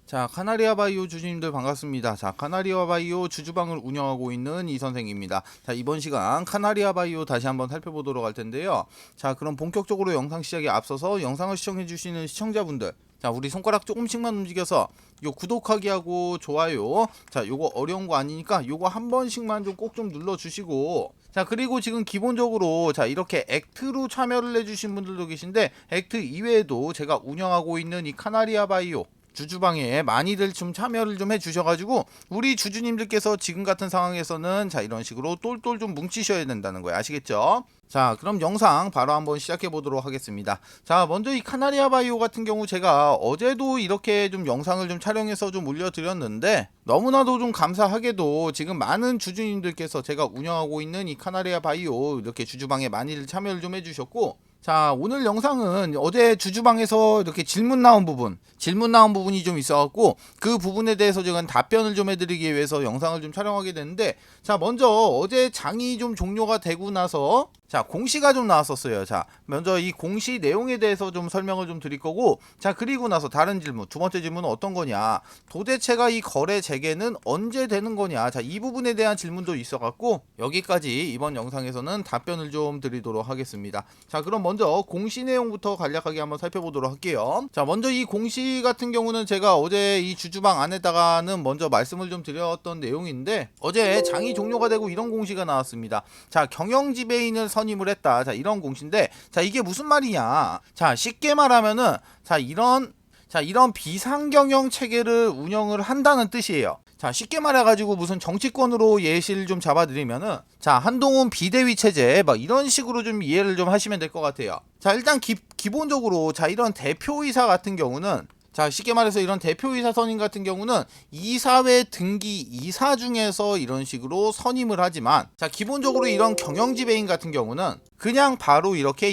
자, 카나리아 바이오 주주님들 반갑습니다. 자, 카나리아 바이오 주주방을 운영하고 있는 이 선생입니다. 자, 이번 시간 카나리아 바이오 다시 한번 살펴보도록 할 텐데요. 자, 그럼 본격적으로 영상 시작에 앞서서 영상을 시청해 주시는 시청자분들, 자, 우리 손가락 조금씩만 움직여서 요 구독하기 하고 좋아요, 자, 요거 어려운 거 아니니까 요거 한 번씩만 좀 꼭 좀 눌러 주시고, 자, 그리고 지금 기본적으로 자, 이렇게 액트로 참여를 해주신 분들도 계신데, 액트 이외에도 제가 운영하고 있는 이 카나리아 바이오 주주방에 많이들 좀 참여를 좀 해주셔가지고 우리 주주님들께서 지금 같은 상황에서는 자, 이런 식으로 똘똘 좀 뭉치셔야 된다는 거예요. 아시겠죠? 자, 그럼 영상 바로 한번 시작해 보도록 하겠습니다. 자, 먼저 이 카나리아 바이오 같은 경우 제가 어제도 이렇게 좀 영상을 좀 촬영해서 좀 올려드렸는데, 너무나도 좀 감사하게도 지금 많은 주주님들께서 제가 운영하고 있는 이 카나리아 바이오 이렇게 주주방에 많이들 참여를 좀 해주셨고, 자, 오늘 영상은 어제 주주방에서 이렇게 질문 나온 부분이 좀 있어갖고 그 부분에 대해서 제가 답변을 좀 해드리기 위해서 영상을 좀 촬영하게 됐는데, 자, 먼저 어제 장이 좀 종료가 되고 나서 자, 공시가 좀 나왔었어요. 자, 먼저 이 공시 내용에 대해서 좀 설명을 좀 드릴 거고, 자, 그리고 나서 다른 질문, 두 번째 질문은 어떤 거냐, 도대체가 이 거래 재개는 언제 되는 거냐, 자, 이 부분에 대한 질문도 있어갖고 여기까지 이번 영상에서는 답변을 좀 드리도록 하겠습니다. 자, 그럼 먼저 공시 내용부터 간략하게 한번 살펴보도록 할게요. 자, 먼저 이 공시 같은 경우는 제가 어제 이 주주방 안에다가는 먼저 말씀을 좀 드렸던 내용인데, 어제 장이 종료가 되고 이런 공시가 나왔습니다. 자, 경영지배인을 선임을 했다. 자, 이런 공시인데, 자, 이게 무슨 말이냐, 자, 쉽게 말하면은 이런 비상경영 체계를 운영을 한다는 뜻이에요. 자, 쉽게 말해가지고 무슨 정치권으로 예시를 좀 잡아드리면은, 자, 한동훈 비대위 체제 막 이런 식으로 좀 이해를 좀 하시면 될 것 같아요. 자, 일단 기본적으로 자, 이런 대표이사 같은 경우는, 자, 쉽게 말해서 이런 대표이사 선임 같은 경우는 이사회 등기 이사 중에서 이런 식으로 선임을 하지만, 자, 기본적으로 이런 경영지배인 같은 경우는 그냥 바로 이렇게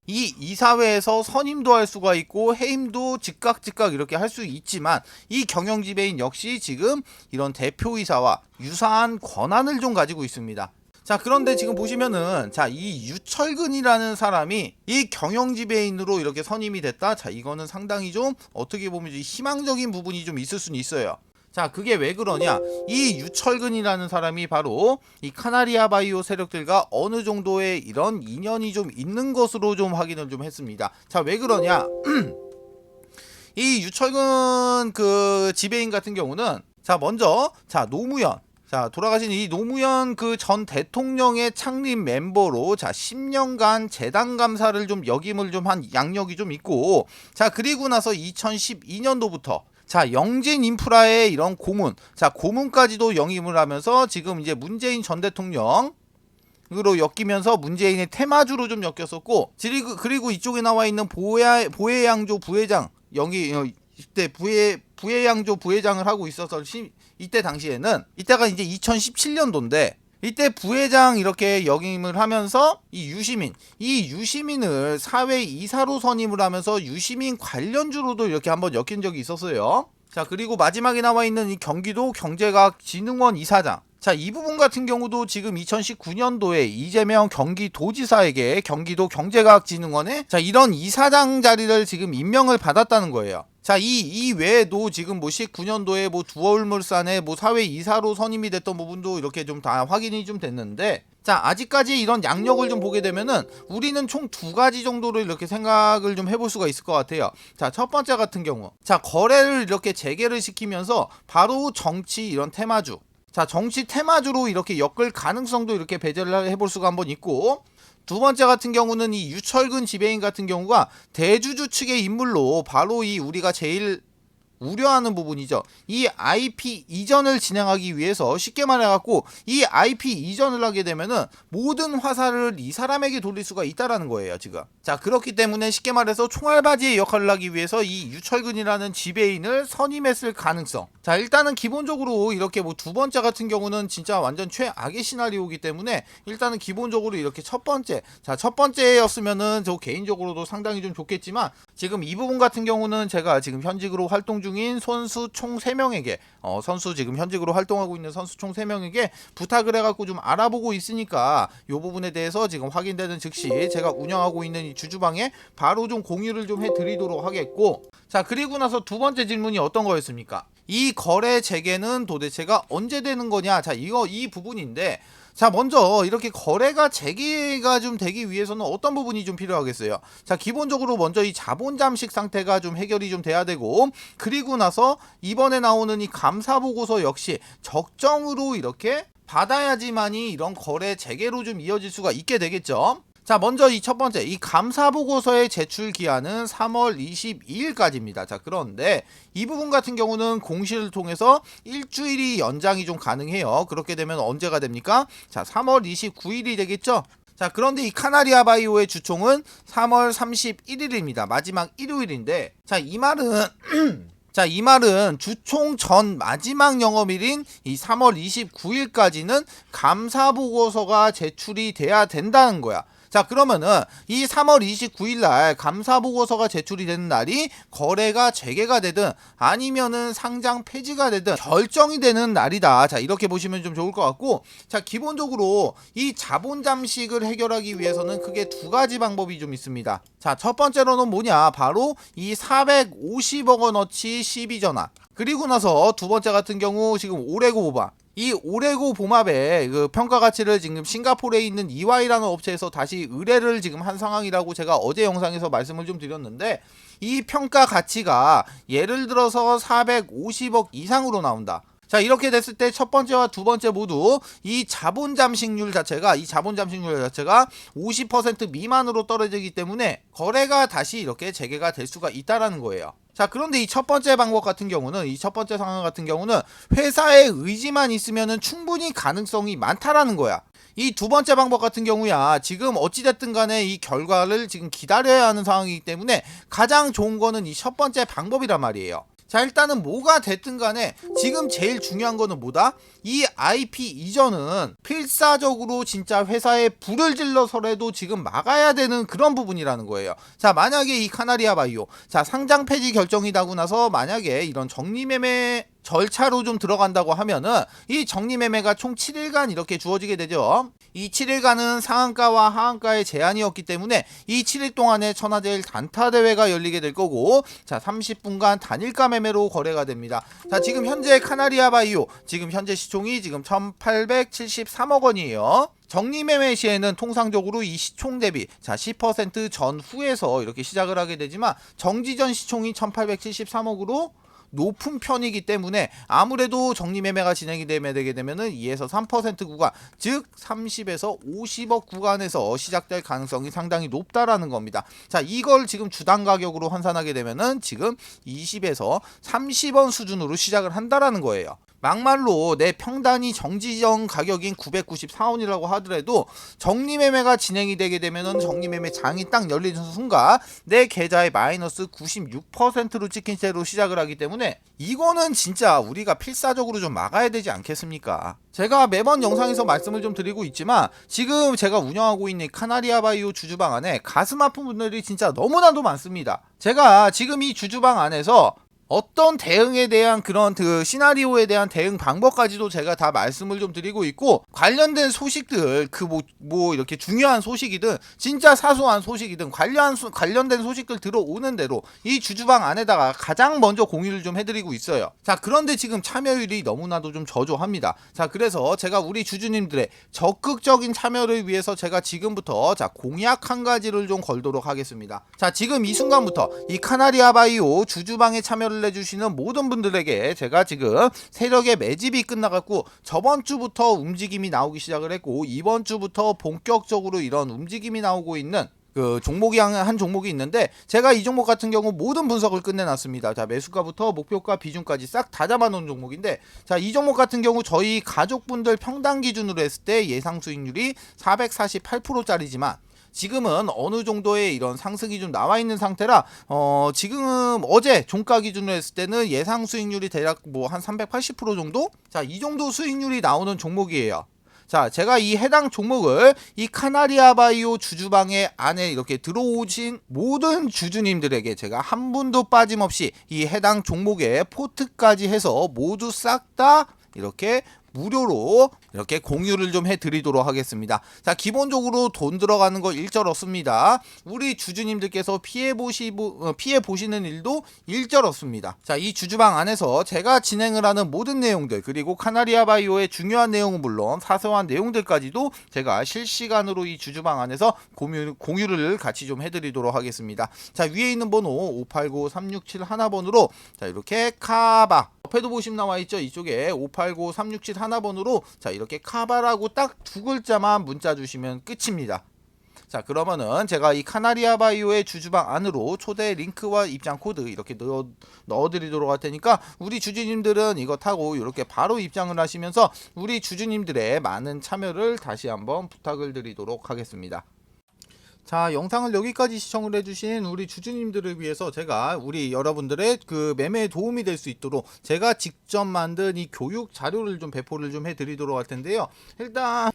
이사회에서 선임도 할 수가 있고 해임도 즉각 이렇게 할 수 있지만, 이 경영지배인 역시 지금 이런 대표이사와 유사한 권한을 좀 가지고 있습니다. 자, 그런데 지금 보시면은, 자, 이 유철근이라는 사람이 이 경영지배인으로 이렇게 선임이 됐다. 자, 이거는 상당히 좀 어떻게 보면 희망적인 부분이 좀 있을 수는 있어요. 자, 그게 왜 그러냐, 이 유철근이라는 사람이 바로 이 카나리아 바이오 세력들과 어느 정도의 이런 인연이 좀 있는 것으로 좀 확인을 좀 했습니다. 자, 왜 그러냐, 이 유철근 그 지배인 같은 경우는, 자, 먼저 자, 노무현, 자, 돌아가신 이 노무현 그 전 대통령의 창립 멤버로, 자, 10년간 재단 감사를 좀 역임을 좀 한 양력이 좀 있고, 자, 그리고 나서 2012년도부터 자, 영진 인프라의 이런 고문, 자, 고문까지도 영임을 하면서 지금 이제 문재인 전 대통령 으로 엮이면서 문재인의 테마주로 좀 엮였었고, 그리고 이쪽에 나와 있는 보혜양조 부회장 이때 부혜양조 부회장을 하고 있어서 이때 당시에는, 이때가 이제 2017년도인데 이때 부회장 이렇게 역임을 하면서 이 유시민을 사회 이사로 선임을 하면서 유시민 관련주로도 이렇게 한번 엮인 적이 있었어요. 자, 그리고 마지막에 나와 있는 이 경기도 경제과학진흥원 이사장, 자, 이 부분 같은 경우도 지금 2019년도에 이재명 경기도지사에게 경기도 경제과학진흥원에 자, 이런 이사장 자리를 지금 임명을 받았다는 거예요. 자, 이 외에도 지금 뭐 19년도에 뭐 두월물산에 뭐 사회 이사로 선임이 됐던 부분도 이렇게 좀 다 확인이 좀 됐는데, 자, 아직까지 이런 양력을 좀 보게 되면은 우리는 총 두 가지 정도를 이렇게 생각을 좀 해볼 수가 있을 것 같아요. 자, 첫 번째 같은 경우, 자, 거래를 이렇게 재개를 시키면서 바로 정치 이런 테마주, 자, 정치 테마주로 이렇게 엮을 가능성도 이렇게 배제를 해볼 수가 한번 있고, 두 번째 같은 경우는 이 유철근 지배인 같은 경우가 대주주 측의 인물로 바로 이 우리가 제일 우려하는 부분이죠. 이 IP 이전을 진행하기 위해서, 쉽게 말해갖고 이 IP 이전을 하게 되면은 모든 화살을 이 사람에게 돌릴 수가 있다라는 거예요, 지금. 자, 그렇기 때문에 쉽게 말해서 총알바지의 역할을 하기 위해서 이 유철근이라는 지배인을 선임했을 가능성. 자, 일단은 기본적으로 이렇게 뭐 두 번째 같은 경우는 진짜 완전 최악의 시나리오이기 때문에 일단은 기본적으로 이렇게 첫 번째였으면은 저 개인적으로도 상당히 좀 좋겠지만, 지금 이 부분 같은 경우는 제가 지금 현직으로 활동 중인 선수 총 3명에게 지금 현직으로 활동하고 있는 선수 총 3명에게 부탁을 해갖고 좀 알아보고 있으니까, 이 부분에 대해서 지금 확인되는 즉시 제가 운영하고 있는 이 주주방에 바로 좀 공유를 좀 해드리도록 하겠고, 자, 그리고 나서 두 번째 질문이 어떤 거였습니까? 이 거래 재개는 도대체가 언제 되는 거냐? 자, 이 부분인데, 자, 먼저 이렇게 거래가 재개가 좀 되기 위해서는 어떤 부분이 좀 필요하겠어요? 자, 기본적으로 먼저 이 자본 잠식 상태가 좀 해결이 좀 돼야 되고, 그리고 나서 이번에 나오는 이 감사 보고서 역시 적정으로 이렇게 받아야지만이 이런 거래 재개로 좀 이어질 수가 있게 되겠죠. 자, 먼저 이 첫 번째, 이 감사 보고서의 제출 기한은 3월 22일까지입니다. 자, 그런데 이 부분 같은 경우는 공시를 통해서 일주일이 연장이 좀 가능해요. 그렇게 되면 언제가 됩니까? 자, 3월 29일이 되겠죠? 자, 그런데 이 카나리아 바이오의 주총은 3월 31일입니다. 마지막 일요일인데, 자, 이 말은 자, 이 말은 주총 전 마지막 영업일인 이 3월 29일까지는 감사 보고서가 제출이 돼야 된다는 거야. 자, 그러면은 이 3월 29일 날 감사 보고서가 제출이 되는 날이 거래가 재개가 되든 아니면은 상장 폐지가 되든 결정이 되는 날이다. 자, 이렇게 보시면 좀 좋을 것 같고, 자, 기본적으로 이 자본 잠식을 해결하기 위해서는 크게 두 가지 방법이 좀 있습니다. 자, 첫 번째로는 뭐냐? 바로 이 450억 원어치 시비 전환. 그리고 나서 두 번째 같은 경우 지금 오레고 보바. 이 오레고 보맙의 그 평가 가치를 지금 싱가포르에 있는 EY라는 업체에서 다시 의뢰를 지금 한 상황이라고 제가 어제 영상에서 말씀을 좀 드렸는데, 이 평가 가치가 예를 들어서 450억 이상으로 나온다. 자, 이렇게 됐을 때 첫 번째와 두 번째 모두 이 자본 잠식률 자체가 50% 미만으로 떨어지기 때문에 거래가 다시 이렇게 재개가 될 수가 있다라는 거예요. 자, 그런데 이 첫 번째 방법 같은 경우는, 이 첫 번째 상황 같은 경우는 회사의 의지만 있으면은 충분히 가능성이 많다라는 거야. 이 두 번째 방법 같은 경우야, 지금 어찌됐든 간에 이 결과를 지금 기다려야 하는 상황이기 때문에 가장 좋은 거는 이 첫 번째 방법이란 말이에요. 자, 일단은 뭐가 됐든 간에 지금 제일 중요한 거는 뭐다? 이 IP 이전은 필사적으로 진짜 회사에 불을 질러서라도 지금 막아야 되는 그런 부분이라는 거예요. 자, 만약에 이 카나리아 바이오, 자, 상장 폐지 결정이 나고 나서 만약에 이런 정리매매 절차로 좀 들어간다고 하면은 이 정리매매가 총 7일간 이렇게 주어지게 되죠. 이 7일간은 상한가와 하한가의 제한이었기 때문에 이 7일 동안에 천하제일 단타 대회가 열리게 될 거고, 자, 30분간 단일가 매매로 거래가 됩니다. 자, 지금 현재 카나리아 바이오 지금 현재 시총이 지금 1873억 원이에요. 정리매매 시에는 통상적으로 이 시총 대비 10% 전후에서 이렇게 시작을 하게 되지만 정지전 시총이 1873억으로 높은 편이기 때문에 아무래도 정리매매가 진행이 되게 되면은 2에서 3% 구간, 즉 30에서 50억 구간에서 시작될 가능성이 상당히 높다라는 겁니다. 자, 이걸 지금 주당 가격으로 환산하게 되면은 지금 20에서 30원 수준으로 시작을 한다라는 거예요. 막말로 내 평단위 정지전 가격인 994원이라고 하더라도 정리매매가 진행이 되게 되면은 정리매매 장이 딱 열리는 순간 내 계좌에 마이너스 96%로 찍힌 채로 시작을 하기 때문에 이거는 진짜 우리가 필사적으로 좀 막아야 되지 않겠습니까? 제가 매번 영상에서 말씀을 좀 드리고 있지만 지금 제가 운영하고 있는 카나리아 바이오 주주방 안에 가슴 아픈 분들이 진짜 너무나도 많습니다. 제가 지금 이 주주방 안에서 어떤 대응에 대한 그런 그 시나리오에 대한 대응 방법까지도 제가 다 말씀을 좀 드리고 있고, 관련된 소식들 그 뭐 이렇게 중요한 소식이든 진짜 사소한 소식이든 관련된 소식들 들어오는 대로 이 주주방 안에다가 가장 먼저 공유를 좀 해드리고 있어요. 자, 그런데 지금 참여율이 너무나도 좀 저조합니다. 자, 그래서 제가 우리 주주님들의 적극적인 참여를 위해서 제가 지금부터 자 공약 한 가지를 좀 걸도록 하겠습니다. 자, 지금 이 순간부터 이 카나리아 바이오 주주방에 참여를 해주시는 모든 분들에게 제가 지금 세력의 매집이 끝나갖고 저번 주부터 움직임이 나오기 시작을 했고, 이번 주부터 본격적으로 이런 움직임이 나오고 있는 그 종목이 한 종목이 있는데, 제가 이 종목 같은 경우 모든 분석을 끝내놨습니다. 자, 매수가부터 목표가 비중까지 싹 다 잡아놓은 종목인데, 자, 이 종목 같은 경우 저희 가족분들 평당 기준으로 했을 때 예상 수익률이 448%짜리지만 지금은 어느 정도의 이런 상승이 좀 나와 있는 상태라 지금 어제 종가 기준으로 했을 때는 예상 수익률이 대략 뭐 한 380% 정도? 자, 이 정도 수익률이 나오는 종목이에요. 자, 제가 이 해당 종목을 이 카나리아 바이오 주주방에 안에 이렇게 들어오신 모든 주주님들에게 제가 한 분도 빠짐없이 이 해당 종목의 포트까지 해서 모두 싹 다 이렇게 무료로 이렇게 공유를 좀 해드리도록 하겠습니다. 자, 기본적으로 돈 들어가는 거 일절 없습니다. 우리 주주님들께서 피해 보시는 일도 일절 없습니다. 자, 이 주주방 안에서 제가 진행을 하는 모든 내용들, 그리고 카나리아 바이오의 중요한 내용은 물론 사소한 내용들까지도 제가 실시간으로 이 주주방 안에서 공유를 같이 좀 해드리도록 하겠습니다. 자, 위에 있는 번호 589-367 하나번으로 자, 이렇게 카바, 옆에도 보시면 나와 있죠. 이쪽에 589-367 하나번으로 자, 이렇게 카바라고 딱 두 글자만 문자 주시면 끝입니다. 자, 그러면은 제가 이 카나리아 바이오의 주주방 안으로 초대 링크와 입장 코드 이렇게 넣어드리도록 할 테니까 우리 주주님들은 이거 타고 이렇게 바로 입장을 하시면서 우리 주주님들의 많은 참여를 다시 한번 부탁을 드리도록 하겠습니다. 자, 영상을 여기까지 시청을 해주신 우리 주주님들을 위해서 제가 우리 여러분들의 그 매매에 도움이 될 수 있도록 제가 직접 만든 이 교육 자료를 좀 배포를 좀 해드리도록 할 텐데요.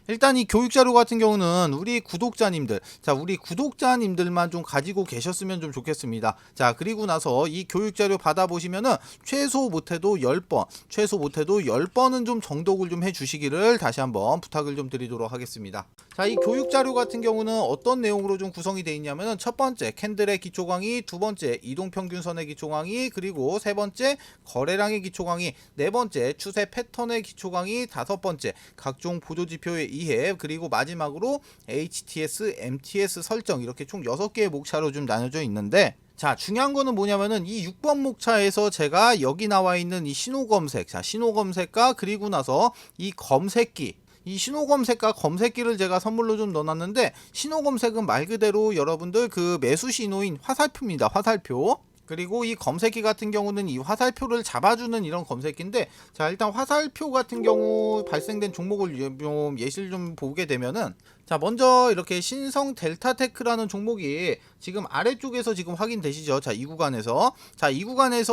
일단 이 교육 자료 같은 경우는 우리 구독자님들, 자, 우리 구독자님들만 좀 가지고 계셨으면 좀 좋겠습니다. 자, 그리고 나서 이 교육 자료 받아보시면은 최소 못해도 10번은 좀 정독을 좀 해주시기를 다시 한번 부탁을 좀 드리도록 하겠습니다. 자, 이 교육 자료 같은 경우는 어떤 내용으로 좀 구성이 되어 있냐면은 첫 번째 캔들의 기초 강의, 두 번째 이동평균선의 기초 강의, 그리고 세 번째 거래량의 기초 강의, 네 번째 추세 패턴의 기초 강의, 다섯 번째 각종 보조지표의 이해, 그리고 마지막으로 HTS, MTS 설정, 이렇게 총 6개의 목차로 좀 나눠져 있는데, 자, 중요한 거는 뭐냐면은 이 6번 목차에서 제가 여기 나와 있는 이 신호 검색, 자, 신호 검색과 그리고 나서 이 검색기, 이 신호 검색과 검색기를 제가 선물로 좀 넣어놨는데, 신호 검색은 말 그대로 여러분들 그 매수 신호인 화살표입니다. 화살표. 그리고 이 검색기 같은 경우는 이 화살표를 잡아주는 이런 검색기인데, 자, 일단 화살표 같은 경우 발생된 종목을 좀 예시를 좀 보게 되면은, 자, 먼저 이렇게 신성 델타테크라는 종목이 지금 아래쪽에서 지금 확인되시죠? 자, 이 구간에서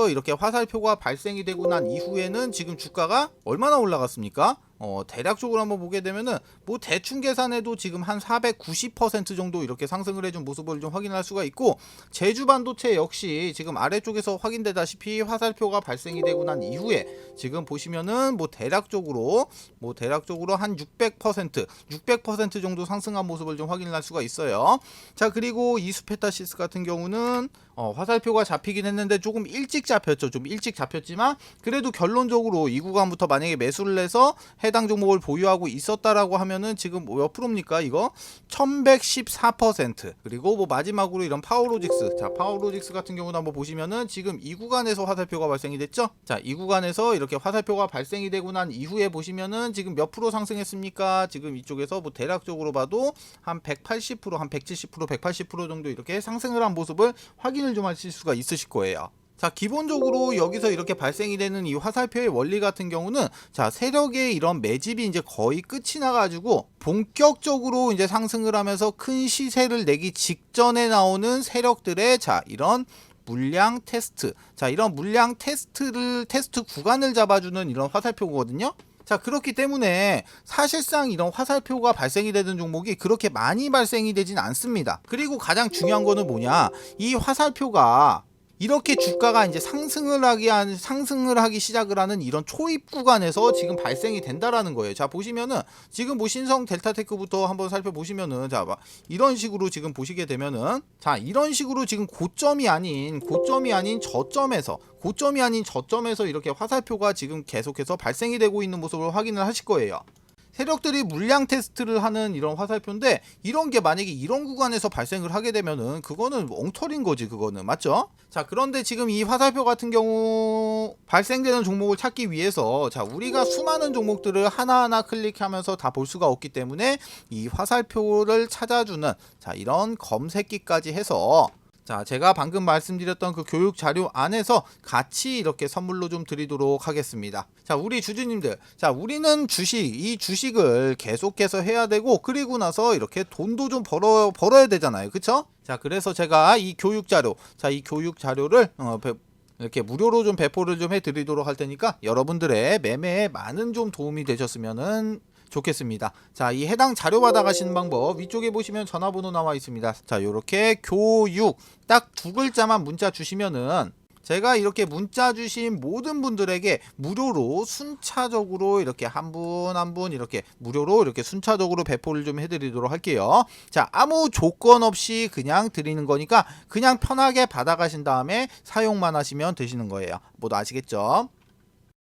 이렇게 화살표가 발생이 되고 난 이후에는 지금 주가가 얼마나 올라갔습니까? 대략적으로 한번 보게 되면은 뭐 대충 계산해도 지금 한 490% 정도 이렇게 상승을 해준 모습을 좀 확인할 수가 있고, 제주 반도체 역시 지금 아래쪽에서 확인되다시피 화살표가 발생이 되고 난 이후에 지금 보시면은 뭐 대략적으로 한 600% 정도 상승한 모습을 좀 확인할 수가 있어요. 자, 그리고 이수페타시스 같은 경우는 화살표가 잡히긴 했는데 조금 일찍 잡혔죠. 좀 일찍 잡혔지만 그래도 결론적으로 이 구간부터 만약에 매수를 해서 해당 종목을 보유하고 있었다라고 하면은 지금 몇 프로입니까? 이거 1114%. 그리고 뭐 마지막으로 이런 파워로직스, 자, 파워로직스 같은 경우도 한번 보시면은 지금 이 구간에서 화살표가 발생이 됐죠. 자, 이 구간에서 이렇게 화살표가 발생이 되고 난 이후에 보시면은 지금 몇 프로 상승했습니까? 지금 이쪽에서 뭐 대략적으로 봐도 한 180%, 한 170%, 180% 정도 이렇게 상승을 한 모습을 확인을 좀 하실 수가 있으실 거예요. 자, 기본적으로 여기서 이렇게 발생이 되는 이 화살표의 원리 같은 경우는, 자, 세력의 이런 매집이 이제 거의 끝이 나가지고 본격적으로 이제 상승을 하면서 큰 시세를 내기 직전에 나오는 세력들의, 자, 이런 물량 테스트, 자, 이런 물량 테스트 구간을 잡아주는 이런 화살표거든요. 자, 그렇기 때문에 사실상 이런 화살표가 발생이 되는 종목이 그렇게 많이 발생이 되진 않습니다. 그리고 가장 중요한 거는 뭐냐, 이 화살표가 이렇게 주가가 이제 상승을 하기 시작을 하는 이런 초입 구간에서 지금 발생이 된다라는 거예요. 자, 보시면은 지금 뭐 신성 델타테크부터 한번 살펴보시면은, 자, 이런 식으로 지금 보시게 되면은, 자, 이런 식으로 지금 고점이 아닌 저점에서 이렇게 화살표가 지금 계속해서 발생이 되고 있는 모습을 확인을 하실 거예요. 세력들이 물량 테스트를 하는 이런 화살표인데, 이런 게 만약에 이런 구간에서 발생을 하게 되면은 그거는 엉터리인 거지, 그거는. 맞죠? 자, 그런데 지금 이 화살표 같은 경우 발생되는 종목을 찾기 위해서, 자, 우리가 수많은 종목들을 하나하나 클릭하면서 다 볼 수가 없기 때문에 이 화살표를 찾아주는, 자, 이런 검색기까지 해서, 자, 제가 방금 말씀드렸던 그 교육 자료 안에서 같이 이렇게 선물로 좀 드리도록 하겠습니다. 자, 우리 주주님들, 자, 우리는 이 주식을 계속해서 해야 되고, 그리고 나서 이렇게 돈도 좀 벌어야 되잖아요. 그쵸? 자, 그래서 제가 이 교육 자료, 자, 이 교육 자료를 이렇게 무료로 좀 배포를 좀 해드리도록 할 테니까 여러분들의 매매에 많은 좀 도움이 되셨으면은 좋겠습니다. 자, 이 해당 자료 받아가시는 방법 위쪽에 보시면 전화번호 나와 있습니다. 자, 요렇게 교육 딱 두 글자만 문자 주시면은 제가 이렇게 문자 주신 모든 분들에게 무료로 순차적으로 이렇게 한 분 한 분 이렇게 무료로 이렇게 순차적으로 배포를 좀 해드리도록 할게요. 자, 아무 조건 없이 그냥 드리는 거니까 그냥 편하게 받아가신 다음에 사용만 하시면 되시는 거예요. 모두 아시겠죠?